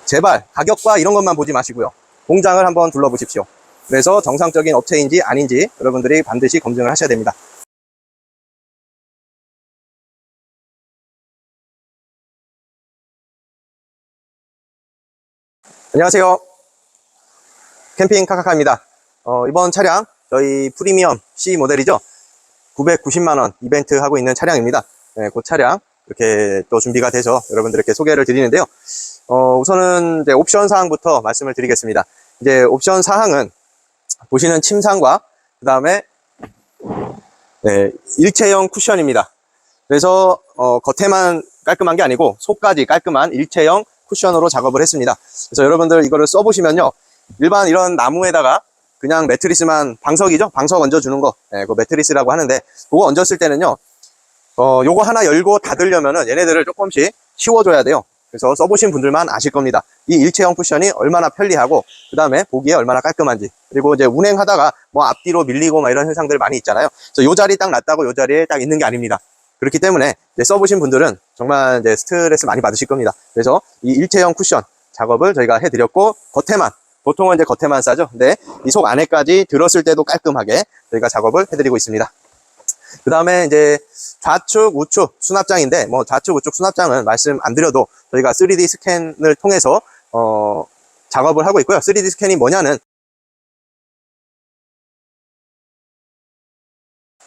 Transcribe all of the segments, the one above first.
제발 가격과 이런 것만 보지 마시고요. 공장을 한번 둘러보십시오. 그래서 정상적인 업체인지 아닌지 여러분들이 반드시 검증을 하셔야 됩니다. 안녕하세요. 캠핑 카카카입니다. 이번 차량 저희 프리미엄 C 모델이죠. 990만원 이벤트 하고 있는 차량입니다. 네, 그 차량 이렇게 또 준비가 돼서 여러분들께 소개를 드리는데요. 우선은 이제 옵션 사항부터 말씀을 드리겠습니다. 이제 옵션 사항은 보시는 침상과 그 다음에 일체형 쿠션입니다. 그래서 겉에만 깔끔한 게 아니고 속까지 깔끔한 일체형 쿠션으로 작업을 했습니다. 그래서 여러분들 이거를 써보시면요, 일반 이런 나무에다가 그냥 매트리스만, 방석이죠, 방석 얹어주는 거, 그 매트리스라고 하는데, 그거 얹었을 때는요, 요거 하나 열고 닫으려면은 얘네들을 조금씩 씌워줘야 돼요. 그래서 써보신 분들만 아실 겁니다. 이 일체형 쿠션이 얼마나 편리하고, 그 다음에 보기에 얼마나 깔끔한지. 그리고 이제 운행하다가 뭐 앞뒤로 밀리고 막 이런 현상들 많이 있잖아요. 그래서 요 자리 딱 놨다고 요 자리에 딱 있는 게 아닙니다. 그렇기 때문에 이제 써보신 분들은 정말 이제 스트레스 많이 받으실 겁니다. 그래서 이 일체형 쿠션 작업을 저희가 해드렸고, 겉에만, 보통은 이제 겉에만 싸죠. 근데 이 속 안에까지 들었을 때도 깔끔하게 저희가 작업을 해드리고 있습니다. 그 다음에 이제 좌측, 우측 수납장인데, 뭐 좌측, 우측 수납장은 말씀 안 드려도 저희가 3D 스캔을 통해서 작업을 하고 있고요. 3D 스캔이 뭐냐는,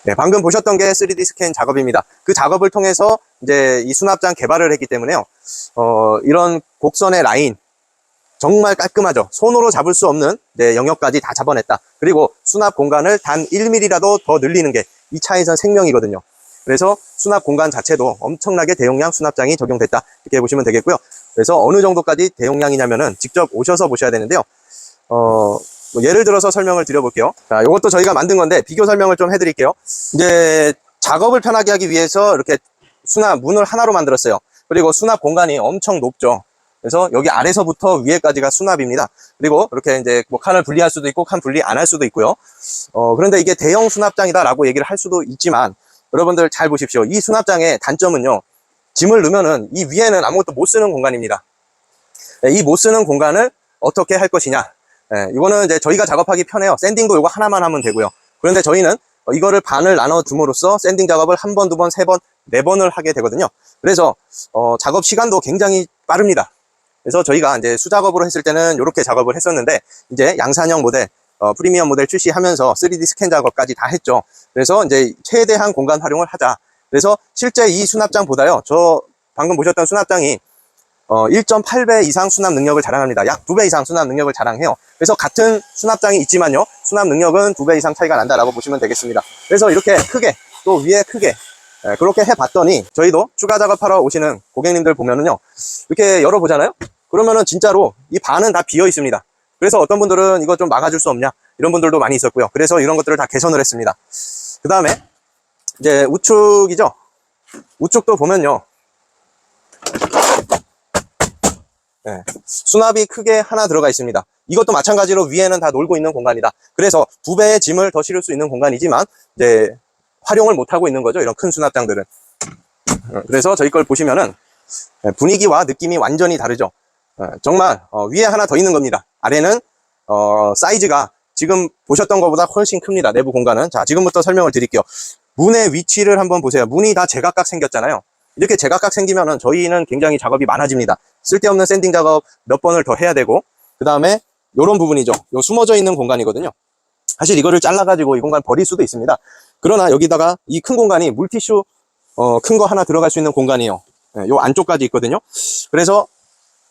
네, 방금 보셨던 게 3D 스캔 작업입니다. 그 작업을 통해서 이제 이 수납장 개발을 했기 때문에요. 이런 곡선의 라인 정말 깔끔하죠. 손으로 잡을 수 없는 영역까지 다 잡아냈다. 그리고 수납 공간을 단 1mm라도 더 늘리는 게 이 차에선 생명이거든요. 그래서 수납 공간 자체도 엄청나게 대용량 수납장이 적용됐다, 이렇게 보시면 되겠고요. 그래서 어느 정도까지 대용량이냐면은 직접 오셔서 보셔야 되는데요. 뭐 예를 들어서 설명을 드려볼게요. 자, 이것도 저희가 만든 건데 비교 설명을 좀 해드릴게요. 이제 작업을 편하게 하기 위해서 이렇게 수납 문을 하나로 만들었어요. 그리고 수납 공간이 엄청 높죠. 그래서 여기 아래서부터 위에까지가 수납입니다. 그리고 이렇게 이제 뭐 칸을 분리할 수도 있고 칸 분리 안 할 수도 있고요. 그런데 이게 대형 수납장이다라고 얘기를 할 수도 있지만, 여러분들 잘 보십시오. 이 수납장의 단점은요, 짐을 넣으면은 이 위에는 아무것도 못 쓰는 공간입니다. 이 못 쓰는 공간을 어떻게 할 것이냐. 이거는 이제 저희가 작업하기 편해요. 샌딩도 이거 하나만 하면 되고요. 그런데 저희는 이거를 반을 나눠 줌으로써 샌딩 작업을 한 번, 두 번, 세 번, 네 번을 하게 되거든요. 그래서 작업 시간도 굉장히 빠릅니다. 그래서 저희가 이제 수작업으로 했을 때는 이렇게 작업을 했었는데, 이제 양산형 모델, 프리미엄 모델 출시하면서 3D 스캔 작업까지 다 했죠. 그래서 이제 최대한 공간 활용을 하자. 그래서 실제 이 수납장보다요, 저 방금 보셨던 수납장이 1.8배 이상 수납 능력을 자랑합니다. 약 2배 이상 수납 능력을 자랑해요. 그래서 같은 수납장이 있지만요, 수납 능력은 2배 이상 차이가 난다라고 보시면 되겠습니다. 그래서 이렇게 크게, 또 위에 크게, 그렇게 해봤더니, 저희도 추가 작업하러 오시는 고객님들 보면은요, 이렇게 열어보잖아요? 그러면은 진짜로 이 반은 다 비어 있습니다. 그래서 어떤 분들은 이거 좀 막아줄 수 없냐, 이런 분들도 많이 있었고요. 그래서 이런 것들을 다 개선을 했습니다. 그 다음에 이제 우측이죠. 우측도 보면요, 수납이 크게 하나 들어가 있습니다. 이것도 마찬가지로 위에는 다 놀고 있는 공간이다. 그래서 2배의 짐을 더 실을 수 있는 공간이지만 이제 활용을 못하고 있는 거죠, 이런 큰 수납장들은. 그래서 저희 걸 보시면은 분위기와 느낌이 완전히 다르죠. 정말 위에 하나 더 있는 겁니다. 아래는 사이즈가 지금 보셨던 것보다 훨씬 큽니다. 내부 공간은. 자, 지금부터 설명을 드릴게요. 문의 위치를 한번 보세요. 문이 다 제각각 생겼잖아요. 이렇게 제각각 생기면은 저희는 굉장히 작업이 많아집니다. 쓸데없는 샌딩 작업 몇 번을 더 해야 되고, 그 다음에 요런 부분이죠. 요 숨어져 있는 공간이거든요. 사실 이거를 잘라가지고 이 공간 버릴 수도 있습니다. 그러나 여기다가 이 큰 공간이 물티슈 큰 거 하나 들어갈 수 있는 공간이에요. 요 안쪽까지 있거든요. 그래서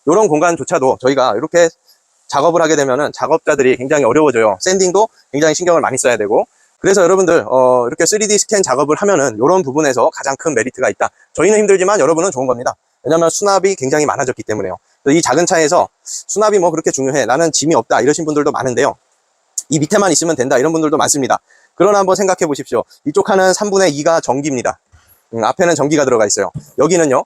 요런 공간조차도 저희가 이렇게 작업을 하게 되면은 작업자들이 굉장히 어려워져요. 샌딩도 굉장히 신경을 많이 써야 되고. 그래서 여러분들 이렇게 3D 스캔 작업을 하면은 요런 부분에서 가장 큰 메리트가 있다. 저희는 힘들지만 여러분은 좋은 겁니다. 왜냐면 수납이 굉장히 많아졌기 때문에요. 이 작은 차에서 수납이 뭐 그렇게 중요해, 나는 짐이 없다, 이러신 분들도 많은데요, 이 밑에만 있으면 된다, 이런 분들도 많습니다. 그러나 한번 생각해 보십시오. 이쪽 칸은 3분의 2가 전기입니다. 앞에는 전기가 들어가 있어요. 여기는요,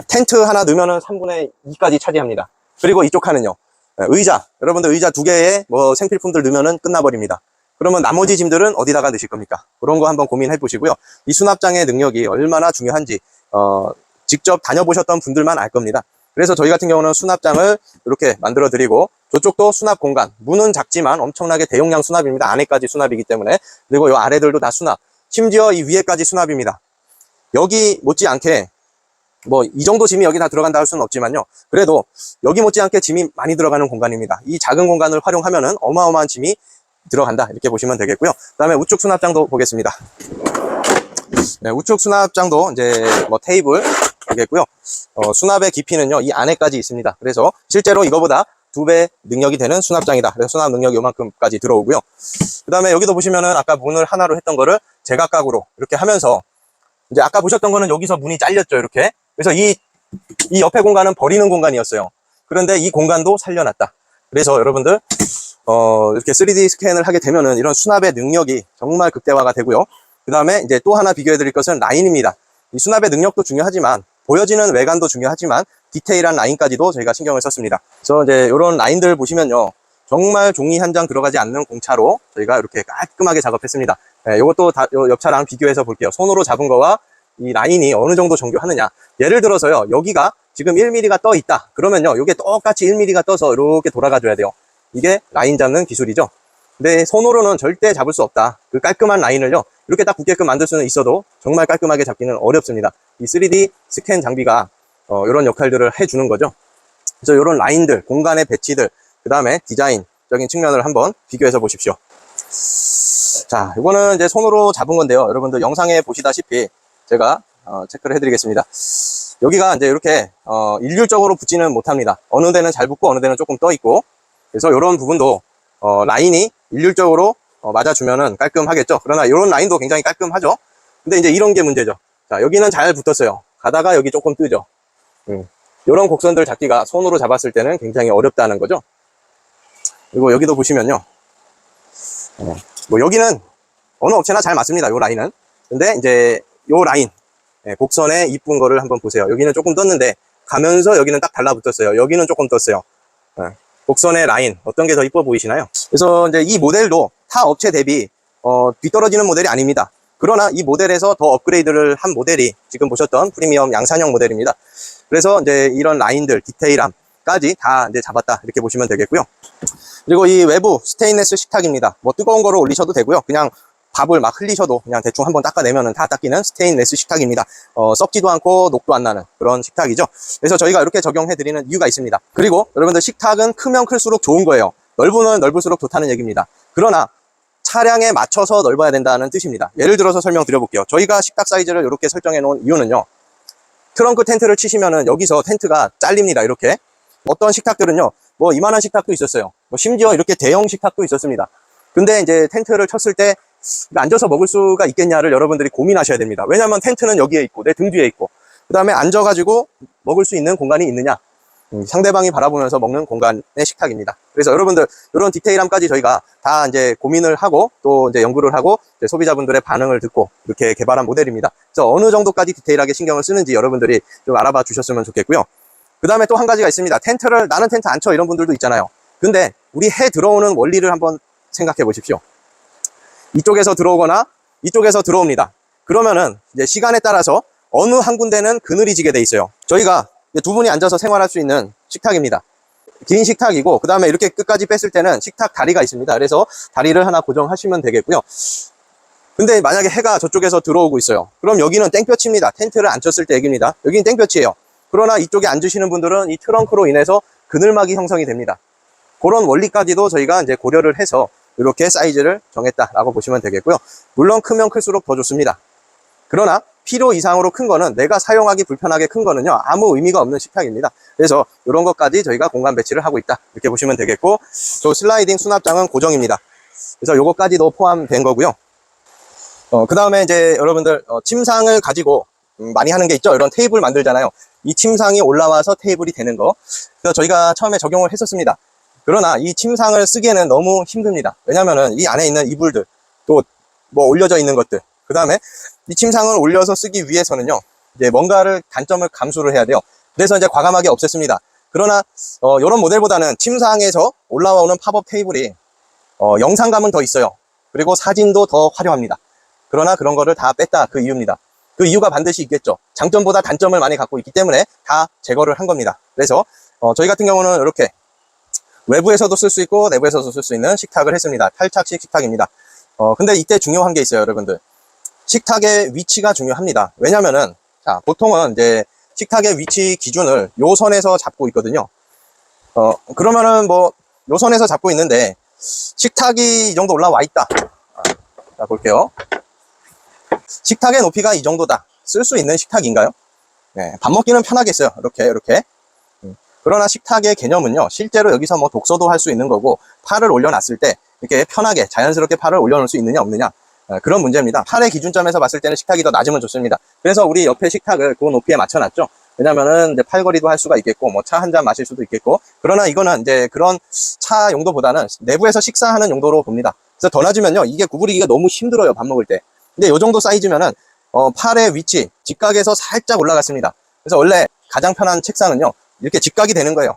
텐트 하나 넣으면은 3분의 2까지 차지합니다. 그리고 이쪽 칸은요, 의자, 여러분들 의자 2개에 뭐 생필품들 넣으면은 끝나버립니다. 그러면 나머지 짐들은 어디다가 넣으실 겁니까? 그런 거 한번 고민해 보시고요. 이 수납장의 능력이 얼마나 중요한지 직접 다녀보셨던 분들만 알 겁니다. 그래서 저희 같은 경우는 수납장을 이렇게 만들어 드리고, 저쪽도 수납 공간, 문은 작지만 엄청나게 대용량 수납입니다. 안에까지 수납이기 때문에. 그리고 이 아래들도 다 수납, 심지어 이 위에까지 수납입니다. 여기 못지않게 뭐 이 정도 짐이 여기 다 들어간다 할 수는 없지만요, 그래도 여기 못지않게 짐이 많이 들어가는 공간입니다. 이 작은 공간을 활용하면은 어마어마한 짐이 들어간다, 이렇게 보시면 되겠고요. 그 다음에 우측 수납장도 보겠습니다. 네, 우측 수납장도 이제 뭐 테이블 되겠고요. 수납의 깊이는요, 이 안에까지 있습니다. 그래서 실제로 이거보다 2배 능력이 되는 수납장이다. 그래서 수납 능력이 요만큼까지 들어오고요. 그 다음에 여기도 보시면은 아까 문을 하나로 했던 거를 제각각으로 이렇게 하면서, 이제 아까 보셨던 거는 여기서 문이 잘렸죠, 이렇게. 그래서 이 옆에 공간은 버리는 공간이었어요. 그런데 이 공간도 살려놨다. 그래서 여러분들 이렇게 3D 스캔을 하게 되면은 이런 수납의 능력이 정말 극대화가 되고요. 그 다음에 이제 또 하나 비교해 드릴 것은 라인입니다. 이 수납의 능력도 중요하지만, 보여지는 외관도 중요하지만, 디테일한 라인까지도 저희가 신경을 썼습니다. 그래서 이제 이런 라인들 보시면요, 정말 종이 한 장 들어가지 않는 공차로 저희가 이렇게 깔끔하게 작업했습니다. 네, 이것도 다 옆차랑 비교해서 볼게요. 손으로 잡은 거와 이 라인이 어느 정도 정교하느냐. 예를 들어서요, 여기가 지금 1mm가 떠 있다. 그러면요, 이게 똑같이 1mm가 떠서 이렇게 돌아가 줘야 돼요. 이게 라인 잡는 기술이죠. 근데 손으로는 절대 잡을 수 없다. 그 깔끔한 라인을요, 이렇게 딱 붙게끔 만들 수는 있어도 정말 깔끔하게 잡기는 어렵습니다. 이 3D 스캔 장비가 이런 역할들을 해주는 거죠. 그래서 이런 라인들, 공간의 배치들, 그 다음에 디자인적인 측면을 한번 비교해서 보십시오. 자, 이거는 이제 손으로 잡은 건데요. 여러분들 영상에 보시다시피 제가 체크를 해드리겠습니다. 여기가 이제 이렇게 일률적으로 붙지는 못합니다. 어느 데는 잘 붙고 어느 데는 조금 떠 있고. 그래서 이런 부분도 라인이 일률적으로 맞아주면은 깔끔하겠죠. 그러나 이런 라인도 굉장히 깔끔하죠. 근데 이제 이런 게 문제죠. 자, 여기는 잘 붙었어요. 가다가 여기 조금 뜨죠. 이런 곡선들 잡기가 손으로 잡았을 때는 굉장히 어렵다는 거죠. 그리고 여기도 보시면요, 뭐 여기는 어느 업체나 잘 맞습니다, 요 라인은. 근데 이제 요 라인, 곡선에 이쁜 거를 한번 보세요. 여기는 조금 떴는데 가면서 여기는 딱 달라붙었어요. 여기는 조금 떴어요. 곡선의 라인, 어떤 게 더 이뻐 보이시나요? 그래서 이제 이 모델도 타 업체 대비 뒤떨어지는 모델이 아닙니다. 그러나 이 모델에서 더 업그레이드를 한 모델이 지금 보셨던 프리미엄 양산형 모델입니다. 그래서 이제 이런 라인들, 디테일함까지 다 이제 잡았다, 이렇게 보시면 되겠고요. 그리고 이 외부 스테인레스 식탁입니다. 뭐 뜨거운 거를 올리셔도 되고요. 그냥 밥을 막 흘리셔도 그냥 대충 한번 닦아내면은 다 닦이는 스테인레스 식탁입니다. 썩지도 않고 녹도 안 나는 그런 식탁이죠. 그래서 저희가 이렇게 적용해 드리는 이유가 있습니다. 그리고 여러분들, 식탁은 크면 클수록 좋은 거예요. 넓으면 넓을수록 좋다는 얘기입니다. 그러나 차량에 맞춰서 넓어야 된다는 뜻입니다. 예를 들어서 설명드려볼게요. 저희가 식탁 사이즈를 이렇게 설정해 놓은 이유는요, 트렁크 텐트를 치시면은 여기서 텐트가 잘립니다, 이렇게. 어떤 식탁들은요, 뭐 이만한 식탁도 있었어요. 뭐 심지어 이렇게 대형 식탁도 있었습니다. 근데 이제 텐트를 쳤을 때 앉아서 먹을 수가 있겠냐를 여러분들이 고민하셔야 됩니다. 왜냐하면 텐트는 여기에 있고 내 등 뒤에 있고, 그 다음에 앉아가지고 먹을 수 있는 공간이 있느냐, 상대방이 바라보면서 먹는 공간의 식탁입니다. 그래서 여러분들, 이런 디테일함까지 저희가 다 이제 고민을 하고 또 이제 연구를 하고 이제 소비자분들의 반응을 듣고 이렇게 개발한 모델입니다. 그래서 어느 정도까지 디테일하게 신경을 쓰는지 여러분들이 좀 알아봐 주셨으면 좋겠고요. 그 다음에 또 한 가지가 있습니다. 텐트를, 나는 텐트 안 쳐, 이런 분들도 있잖아요. 근데 우리 해 들어오는 원리를 한번 생각해 보십시오. 이쪽에서 들어오거나 이쪽에서 들어옵니다. 그러면은 이제 시간에 따라서 어느 한 군데는 그늘이 지게 돼 있어요. 저희가 두 분이 앉아서 생활할 수 있는 식탁입니다. 긴 식탁이고, 그 다음에 이렇게 끝까지 뺐을 때는 식탁 다리가 있습니다. 그래서 다리를 하나 고정하시면 되겠고요. 근데 만약에 해가 저쪽에서 들어오고 있어요. 그럼 여기는 땡볕입니다. 텐트를 안 쳤을 때 얘기입니다. 여기는 땡볕이에요. 그러나 이쪽에 앉으시는 분들은 이 트렁크로 인해서 그늘막이 형성이 됩니다. 그런 원리까지도 저희가 이제 고려를 해서 이렇게 사이즈를 정했다라고 보시면 되겠고요. 물론 크면 클수록 더 좋습니다. 그러나 필요 이상으로 큰 거는, 내가 사용하기 불편하게 큰 거는요, 아무 의미가 없는 식탁입니다. 그래서 이런 것까지 저희가 공간 배치를 하고 있다, 이렇게 보시면 되겠고, 또 슬라이딩 수납장은 고정입니다. 그래서 요것까지도 포함된 거고요. 그 다음에 이제 여러분들, 침상을 가지고 많이 하는 게 있죠. 이런 테이블 만들잖아요. 이 침상이 올라와서 테이블이 되는 거. 그래서 저희가 처음에 적용을 했었습니다. 그러나 이 침상을 쓰기에는 너무 힘듭니다. 왜냐면은 이 안에 있는 이불들, 또 뭐 올려져 있는 것들, 그 다음에 이 침상을 올려서 쓰기 위해서는요, 이제 뭔가를 단점을 감수를 해야 돼요. 그래서 이제 과감하게 없앴습니다. 그러나 이런 모델보다는 침상에서 올라오는 팝업 테이블이 영상감은 더 있어요. 그리고 사진도 더 화려합니다. 그러나 그런 거를 다 뺐다, 그 이유입니다. 그 이유가 반드시 있겠죠. 장점보다 단점을 많이 갖고 있기 때문에 다 제거를 한 겁니다. 그래서 저희 같은 경우는 이렇게 외부에서도 쓸 수 있고 내부에서도 쓸 수 있는 식탁을 했습니다. 탈착식 식탁입니다. 근데 이때 중요한 게 있어요, 여러분들. 식탁의 위치가 중요합니다. 왜냐면은, 자, 보통은 이제 식탁의 위치 기준을 요 선에서 잡고 있거든요. 그러면은 뭐, 요 선에서 잡고 있는데, 식탁이 이 정도 올라와 있다. 자, 볼게요. 식탁의 높이가 이 정도다. 쓸 수 있는 식탁인가요? 네, 밥 먹기는 편하겠어요. 이렇게. 그러나 식탁의 개념은요, 실제로 여기서 뭐 독서도 할 수 있는 거고, 팔을 올려놨을 때, 이렇게 편하게, 자연스럽게 팔을 올려놓을 수 있느냐, 없느냐. 그런 문제입니다. 팔의 기준점에서 봤을 때는 식탁이 더 낮으면 좋습니다. 그래서 우리 옆에 식탁을 그 높이에 맞춰놨죠. 왜냐면은 이제 팔걸이도 할 수가 있겠고, 뭐 차 한 잔 마실 수도 있겠고, 그러나 이거는 이제 그런 차 용도보다는 내부에서 식사하는 용도로 봅니다. 그래서 더 낮으면요, 이게 구부리기가 너무 힘들어요, 밥 먹을 때. 근데 요 정도 사이즈면은, 팔의 위치, 직각에서 살짝 올라갔습니다. 그래서 원래 가장 편한 책상은요, 이렇게 직각이 되는 거예요.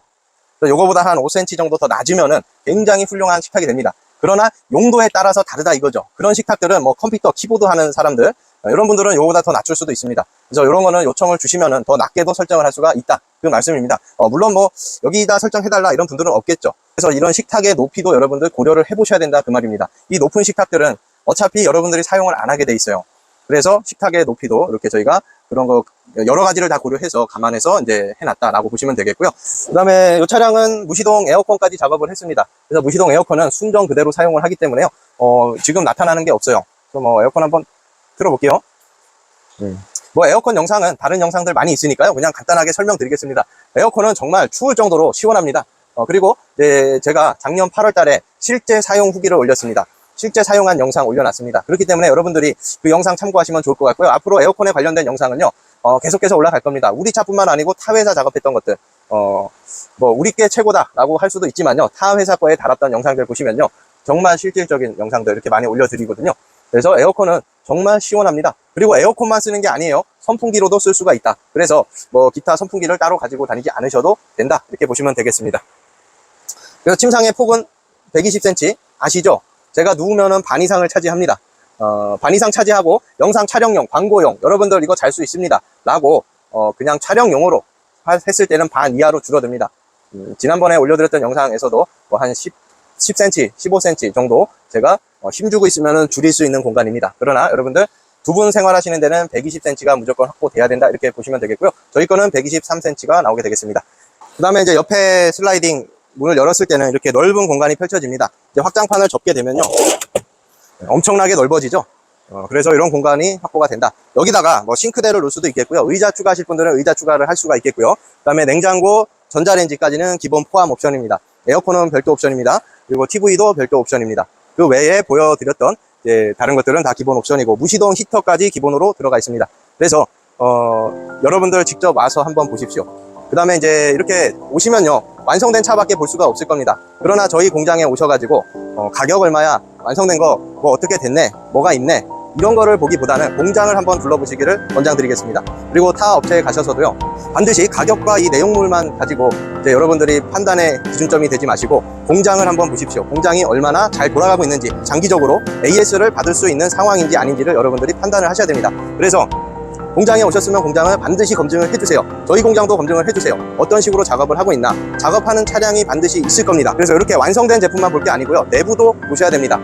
그래서 요거보다 한 5cm 정도 더 낮으면은 굉장히 훌륭한 식탁이 됩니다. 그러나 용도에 따라서 다르다 이거죠. 그런 식탁들은 뭐 컴퓨터, 키보드 하는 사람들, 이런 분들은 요거보다 더 낮출 수도 있습니다. 그래서 이런 거는 요청을 주시면은 더 낮게도 설정을 할 수가 있다. 그 말씀입니다. 물론 뭐 여기다 설정해달라 이런 분들은 없겠죠. 그래서 이런 식탁의 높이도 여러분들 고려를 해보셔야 된다 그 말입니다. 이 높은 식탁들은 어차피 여러분들이 사용을 안 하게 돼 있어요. 그래서 식탁의 높이도 이렇게 저희가 그런 거 여러 가지를 다 고려해서 감안해서 이제 해놨다라고 보시면 되겠고요. 그 다음에 이 차량은 무시동 에어컨까지 작업을 했습니다. 그래서 무시동 에어컨은 순정 그대로 사용을 하기 때문에요. 지금 나타나는 게 없어요. 그래서 뭐 에어컨 한번 틀어볼게요. 뭐 에어컨 영상은 다른 영상들 많이 있으니까요. 그냥 간단하게 설명드리겠습니다. 에어컨은 정말 추울 정도로 시원합니다. 그리고 제가 작년 8월 달에 실제 사용 후기를 올렸습니다. 실제 사용한 영상 올려놨습니다. 그렇기 때문에 여러분들이 그 영상 참고하시면 좋을 것 같고요. 앞으로 에어컨에 관련된 영상은요, 계속해서 올라갈 겁니다. 우리 차뿐만 아니고 타 회사 작업했던 것들, 뭐 우리 게 최고다라고 할 수도 있지만요, 타 회사 거에 달았던 영상들 보시면요, 정말 실질적인 영상들 이렇게 많이 올려드리거든요. 그래서 에어컨은 정말 시원합니다. 그리고 에어컨만 쓰는 게 아니에요. 선풍기로도 쓸 수가 있다. 그래서 뭐 기타 선풍기를 따로 가지고 다니지 않으셔도 된다. 이렇게 보시면 되겠습니다. 그래서 침상의 폭은 120cm 아시죠? 제가 누우면은 반 이상을 차지합니다. 반 이상 차지하고 영상 촬영용, 광고용, 여러분들 이거 잘 수 있습니다. 라고 그냥 촬영용으로 했을 때는 반 이하로 줄어듭니다. 지난번에 올려드렸던 영상에서도 뭐 한 10cm, 15cm 정도 제가 힘주고 있으면은 줄일 수 있는 공간입니다. 그러나 여러분들 두 분 생활하시는 데는 120cm가 무조건 확보돼야 된다. 이렇게 보시면 되겠고요. 저희 거는 123cm가 나오게 되겠습니다. 그 다음에 이제 옆에 슬라이딩 문을 열었을 때는 이렇게 넓은 공간이 펼쳐집니다. 이제 확장판을 접게 되면요, 엄청나게 넓어지죠. 그래서 이런 공간이 확보가 된다. 여기다가 뭐 싱크대를 놓을 수도 있겠고요. 의자 추가하실 분들은 의자 추가를 할 수가 있겠고요. 그 다음에 냉장고, 전자레인지까지는 기본 포함 옵션입니다. 에어컨은 별도 옵션입니다. 그리고 TV도 별도 옵션입니다. 그 외에 보여드렸던 다른 것들은 다 기본 옵션이고, 무시동 히터까지 기본으로 들어가 있습니다. 그래서 여러분들 직접 와서 한번 보십시오. 그 다음에 이제 이렇게 오시면요, 완성된 차밖에 볼 수가 없을 겁니다. 그러나 저희 공장에 오셔가지고 가격 얼마야, 완성된 거 뭐 어떻게 됐네, 뭐가 있네, 이런 거를 보기보다는 공장을 한번 둘러보시기를 권장드리겠습니다. 그리고 타 업체에 가셔서도요, 반드시 가격과 이 내용물만 가지고 이제 여러분들이 판단의 기준점이 되지 마시고 공장을 한번 보십시오. 공장이 얼마나 잘 돌아가고 있는지, 장기적으로 AS를 받을 수 있는 상황인지 아닌지를 여러분들이 판단을 하셔야 됩니다. 그래서 공장에 오셨으면 공장을 반드시 검증을 해주세요. 저희 공장도 검증을 해주세요. 어떤 식으로 작업을 하고 있나, 작업하는 차량이 반드시 있을 겁니다. 그래서 이렇게 완성된 제품만 볼 게 아니고요, 내부도 보셔야 됩니다.